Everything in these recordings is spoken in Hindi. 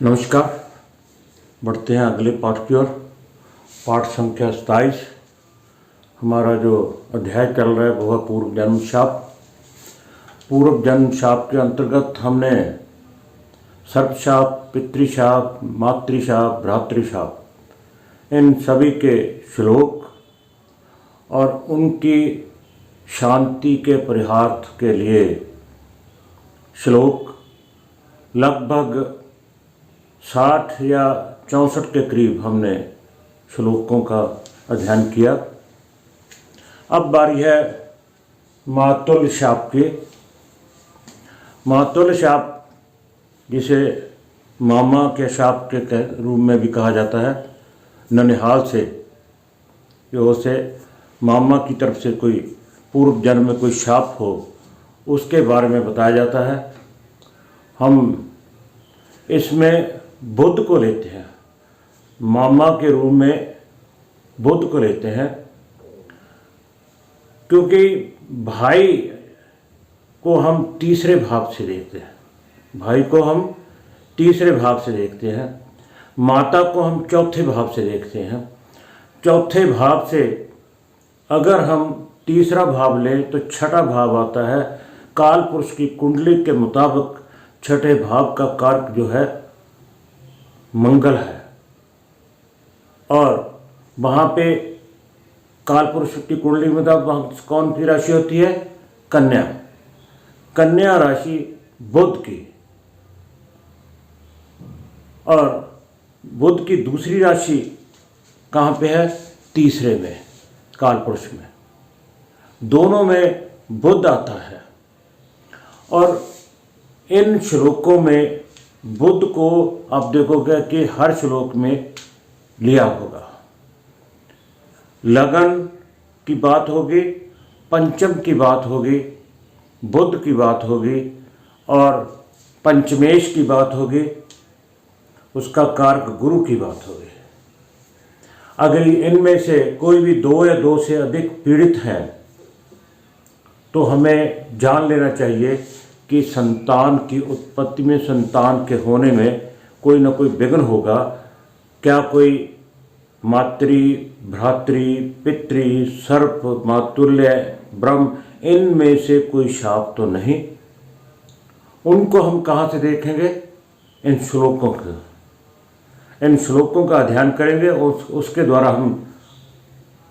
नमस्कार। बढ़ते हैं अगले पाठ की ओर। पाठ संख्या 27। हमारा जो अध्याय चल रहा है वो है पूर्व जन्म शाप। पूर्व जन्म शाप के अंतर्गत हमने सर्पशाप, पितृशाप, मातृशाप, भ्रातृशाप इन सभी के श्लोक और उनकी शांति के परिहार्थ के लिए श्लोक लगभग 60 या 64 के करीब हमने श्लोकों का अध्ययन किया। अब बारी है मातुल शाप की। मातुल शाप जिसे मामा के शाप के रूप में भी कहा जाता है, ननिहाल से जो से मामा की तरफ से कोई पूर्व जन्म में कोई शाप हो उसके बारे में बताया जाता है। हम इसमें बुध को लेते हैं, मामा के रूप में बुध को लेते हैं, क्योंकि भाई को हम तीसरे भाव से देखते हैं। भाई को हम तीसरे भाव से देखते हैं, माता को हम चौथे भाव से देखते हैं। चौथे भाव से अगर हम तीसरा भाव लें तो छठा भाव आता है। काल पुरुष की कुंडली के मुताबिक छठे भाव का कारक जो है मंगल है, और वहाँ पे काल पुरुष की कुंडली में कौन सी राशि होती है? कन्या। कन्या राशि बुध की, और बुध की दूसरी राशि कहाँ पे है? तीसरे में, काल पुरुष में। दोनों में बुध आता है, और इन श्लोकों में बुध को आप देखोगे कि हर श्लोक में लिया होगा। लगन की बात होगी, पंचम की बात होगी, बुध की बात होगी, और पंचमेश की बात होगी, उसका कारक गुरु की बात होगी। अगर इनमें से कोई भी दो या दो से अधिक पीड़ित है तो हमें जान लेना चाहिए कि संतान की उत्पत्ति में, संतान के होने में कोई ना कोई विघ्न होगा। क्या कोई मातृ, भ्रातृ, पितृ, सर्प, मातुल्य, ब्रह्म इनमें से कोई शाप तो नहीं? उनको हम कहाँ से देखेंगे? इन श्लोकों के, इन श्लोकों का अध्ययन करेंगे और उसके द्वारा हम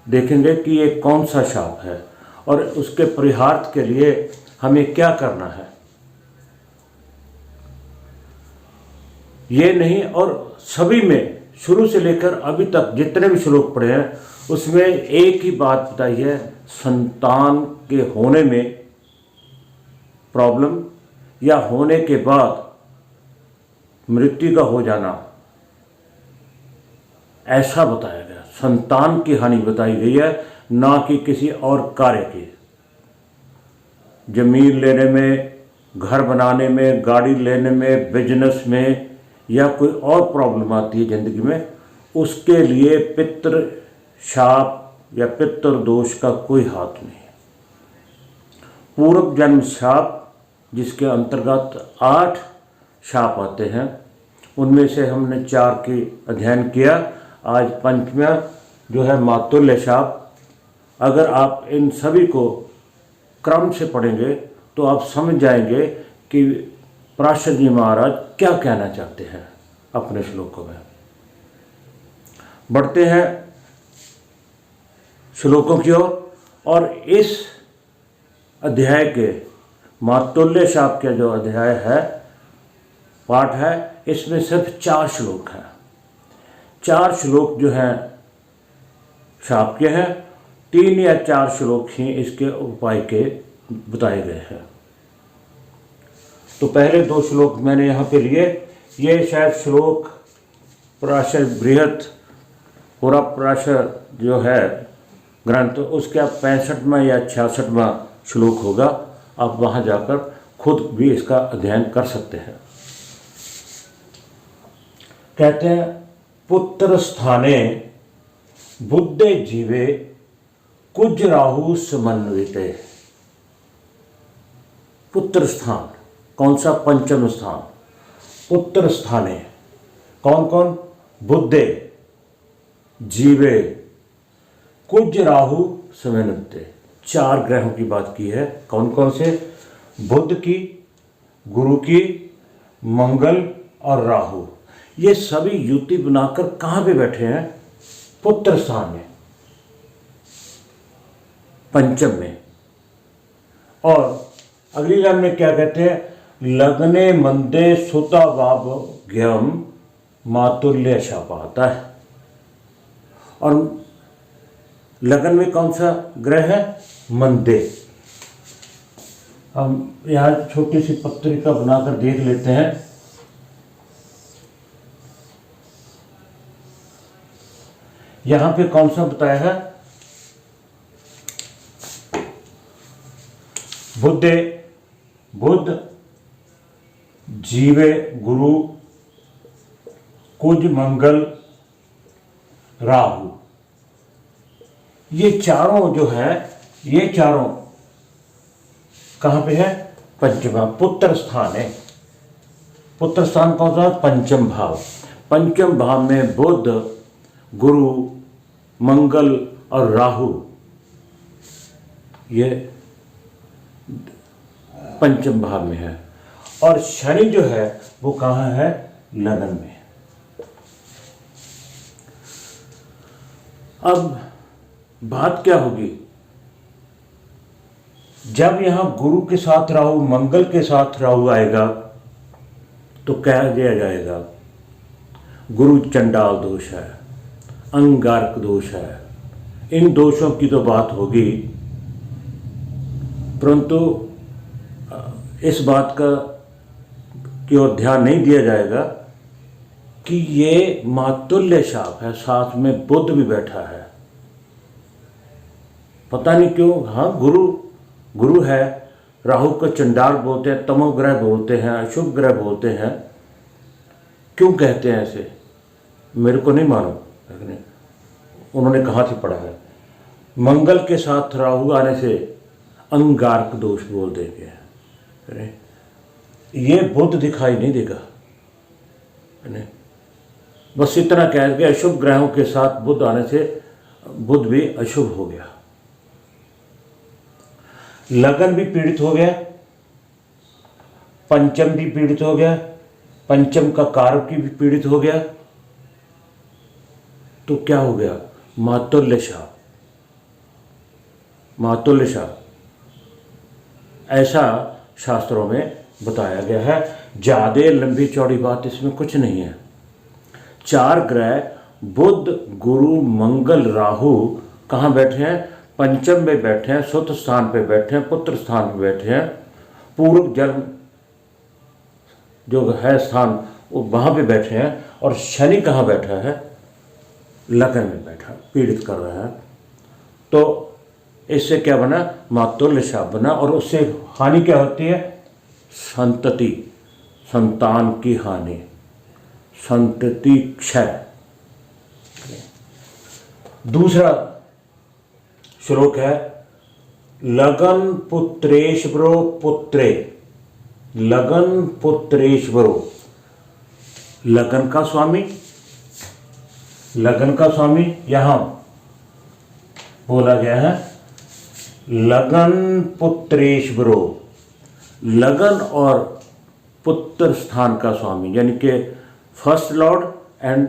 देखेंगे कि ये कौन सा शाप है और उसके परिहार्थ के लिए हमें क्या करना है। ये नहीं, और सभी में शुरू से लेकर अभी तक जितने भी श्लोक पढ़े हैं उसमें एक ही बात बताई है, संतान के होने में प्रॉब्लम या होने के बाद मृत्यु का हो जाना, ऐसा बताया गया। संतान की हानि बताई गई है, ना कि किसी और कार्य की। जमीन लेने में, घर बनाने में, गाड़ी लेने में, बिजनेस में, या कोई और प्रॉब्लम आती है जिंदगी में, उसके लिए पितृ शाप या पितृ दोष का कोई हाथ नहीं। पूर्व जन्म शाप जिसके अंतर्गत 8 शाप आते हैं, उनमें से हमने 4 की अध्ययन किया। आज पंचमा जो है मातुल्य शाप। अगर आप इन सभी को क्रम से पढ़ेंगे तो आप समझ जाएंगे कि पराशर जी महाराज क्या कहना चाहते हैं अपने श्लोकों में। बढ़ते हैं श्लोकों की ओर, और इस अध्याय के मातुल्य शाप के जो अध्याय है, पाठ है, इसमें सिर्फ 4 श्लोक हैं। 4 श्लोक जो हैं शाप के हैं, 3 या 4 श्लोक ही इसके उपाय के बताए गए हैं। तो पहले 2 श्लोक मैंने यहाँ पे लिए। ये शायद श्लोक पराशर बृहत पूरा पराशर जो है ग्रंथ, उसका 65वां या 66वां श्लोक होगा। आप वहाँ जाकर खुद भी इसका अध्ययन कर सकते हैं। कहते हैं, पुत्र स्थाने बुद्धे जीवे कुज राहु समन्विते। पुत्र स्थान कौन सा? पंचम स्थान। पुत्र स्थाने कौन कौन? बुद्धे, जीवे, कुज, राहु, समनुत्ते। 4 ग्रहों की बात की है। कौन कौन से? बुध की, गुरु की, मंगल और राहु। ये सभी युति बनाकर कहाँ पे बैठे हैं? पुत्र स्थान में, पंचम में। और अगली लाइन में क्या कहते हैं? लग्ने मंदे सुता भाग्यम मातुल्य शापाता है। और लगन में कौन सा ग्रह है? मंदे। हम यहाँ छोटी सी पत्रिका बनाकर देख लेते हैं। यहाँ पे कौन सा बताया है? बुद्धे, बुध, जीवे, गुरु, कुज, मंगल, राहु। ये चारों जो है, ये चारों कहाँ पे है? पंचम, पुत्र स्थान है। पुत्र स्थान कौन सा? पंचम भाव। पंचम भाव में बुध, गुरु, मंगल और राहु, ये पंचम भाव में है। और शनि जो है वो कहाँ है? लगन में। अब बात क्या होगी? जब यहां गुरु के साथ राहु, मंगल के साथ राहु आएगा तो कह दिया जाएगा गुरु चंडाल दोष है, अंगारक दोष है। इन दोषों की तो बात होगी, परंतु इस बात का की ओर ध्यान नहीं दिया जाएगा कि ये मातुल्य शाप है, साथ में बुध भी बैठा है। पता नहीं क्यों। हाँ, गुरु है, राहु को चंडाल बोलते हैं, तमोग्रह बोलते हैं, अशुभ ग्रह बोलते हैं। क्यों कहते हैं ऐसे? मेरे को नहीं मालूम, लेकिन उन्होंने कहाँ से पढ़ा है। मंगल के साथ राहु आने से अंगारक दोष बोल देंगे। अरे ये बुध दिखाई नहीं देगा। बस इतना कह के अशुभ ग्रहों के साथ बुध आने से बुध भी अशुभ हो गया। लगन भी पीड़ित हो गया, पंचम भी पीड़ित हो गया, पंचम का कारक भी पीड़ित हो गया। तो क्या हो गया? मातुल्य शाप। मातुल्य शाप ऐसा शास्त्रों में बताया गया है। ज्यादा लंबी चौड़ी बात इसमें कुछ नहीं है। 4 ग्रह बुध, गुरु, मंगल, राहु कहाँ बैठे हैं? पंचम में बैठे हैं, सुत स्थान पे बैठे हैं, पुत्र स्थान पे बैठे हैं। पूर्व जन्म जो है स्थान वो वहां पे बैठे हैं। और शनि कहाँ बैठा है? लगन में बैठा, पीड़ित कर रहा है। तो इससे क्या बना? मातुल्य शाप बना। और उससे हानि क्या होती है? संतति, संतान की हानि, संतति क्षय। दूसरा श्लोक है लगन पुत्रेश्वरो पुत्रे। लगन पुत्रेश्वरो, लगन का स्वामी, लगन का स्वामी यहां बोला गया है लगन पुत्रेश्वरो। लगन और पुत्र स्थान का स्वामी, यानी कि फर्स्ट लॉर्ड एंड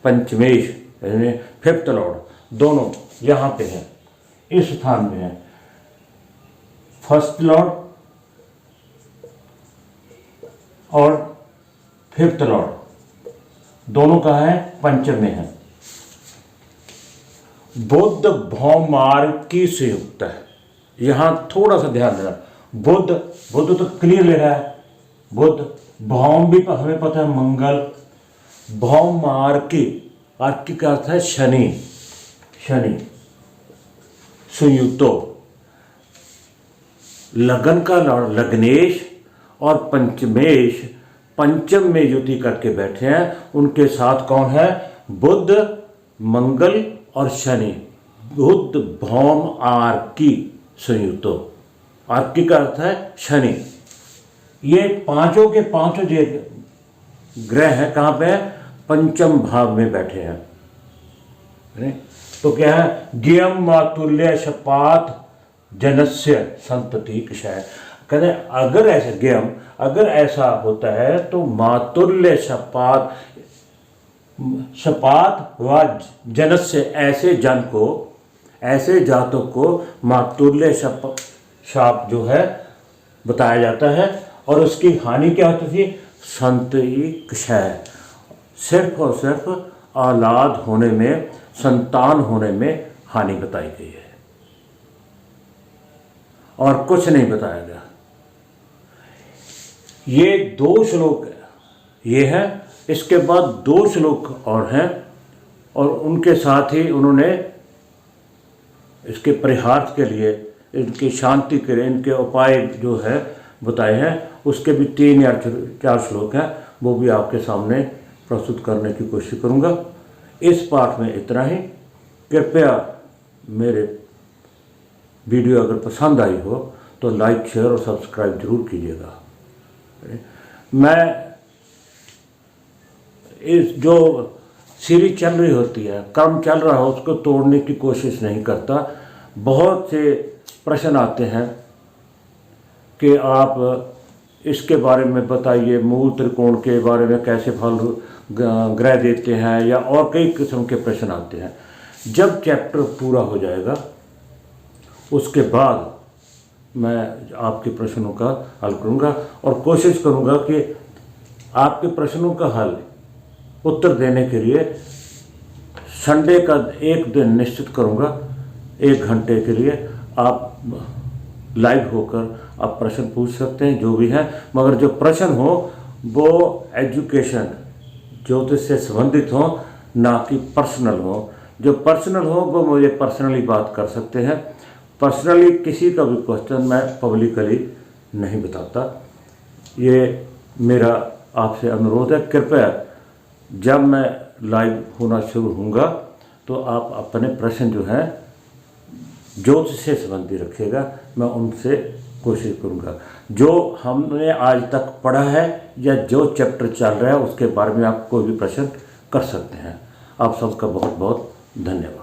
पंचमेश यानी फिफ्थ लॉर्ड, दोनों यहाँ पे हैं, इस स्थान में है। फर्स्ट लॉर्ड और फिफ्थ लॉर्ड दोनों का है पंचम में है। बुध भौमार्की से युक्त है। यहां थोड़ा सा ध्यान देना। बुध तो क्लियर ले रहा है। बुध, भौम भी हमें पता है मंगल, भौमार्की, आर्की का अर्थ है शनि, शनि संयुक्तो। लगन का लॉर्ड लग्नेश और पंचमेश पंचम में युति करके बैठे हैं। उनके साथ कौन है? बुध, मंगल और शनि। बुध भौम आर्की संयुक्तो। आर्की का अर्थ है शनि। ये पांचों के पांचों ग्रह हैं कहाँ पे है, पंचम भाव में बैठे हैं। तो क्या है, ज्ञम मातुल्य शपात जनस्य संतति क्षय। कहते अगर ऐसा ज्ञम, अगर ऐसा होता है तो मातुल्य शपात, शपात व जनस्य, ऐसे जन को, ऐसे जातक को मातुल्य शाप जो है बताया जाता है। और उसकी हानि क्या होती थी, संतति क्षय, सिर्फ और सिर्फ औलाद होने में, संतान होने में हानि बताई गई है और कुछ नहीं बताया गया। ये 2 श्लोक ये है। इसके बाद 2 श्लोक और हैं और उनके साथ ही उन्होंने इसके परिहार के लिए, इनकी शांति के लिए इनके उपाय जो है बताए हैं। उसके भी 3 या 4 श्लोक हैं, वो भी आपके सामने प्रस्तुत करने की कोशिश करूँगा। इस पाठ में इतना ही। कृपया मेरे वीडियो अगर पसंद आई हो तो लाइक, शेयर और सब्सक्राइब जरूर कीजिएगा। मैं इस जो सीरीज चल रही होती है, कर्म चल रहा हो, उसको तोड़ने की कोशिश नहीं करता। बहुत से प्रश्न आते हैं कि आप इसके बारे में बताइए, मूल त्रिकोण के बारे में कैसे फल ग्रह देते हैं, या और कई किस्म के प्रश्न आते हैं। जब चैप्टर पूरा हो जाएगा उसके बाद मैं आपके प्रश्नों का हल करूँगा और कोशिश करूँगा कि आपके प्रश्नों का हल, उत्तर देने के लिए संडे का एक दिन निश्चित करूँगा। 1 घंटे के लिए आप लाइव होकर आप प्रश्न पूछ सकते हैं, जो भी हैं, मगर जो प्रश्न हो वो एजुकेशन, ज्योतिष से संबंधित हो, ना कि पर्सनल हो। जो पर्सनल हो वो मुझे पर्सनली बात कर सकते हैं। पर्सनली किसी का भी क्वेश्चन मैं पब्लिकली नहीं बताता। ये मेरा आपसे अनुरोध है। कृपया जब मैं लाइव होना शुरू होऊंगा तो आप अपने प्रश्न जो हैं ज्योतिष से संबंधी रखिएगा, मैं उनसे कोशिश करूंगा। जो हमने आज तक पढ़ा है या जो चैप्टर चल रहा है उसके बारे में आप कोई भी प्रश्न कर सकते हैं। आप सबका बहुत बहुत धन्यवाद।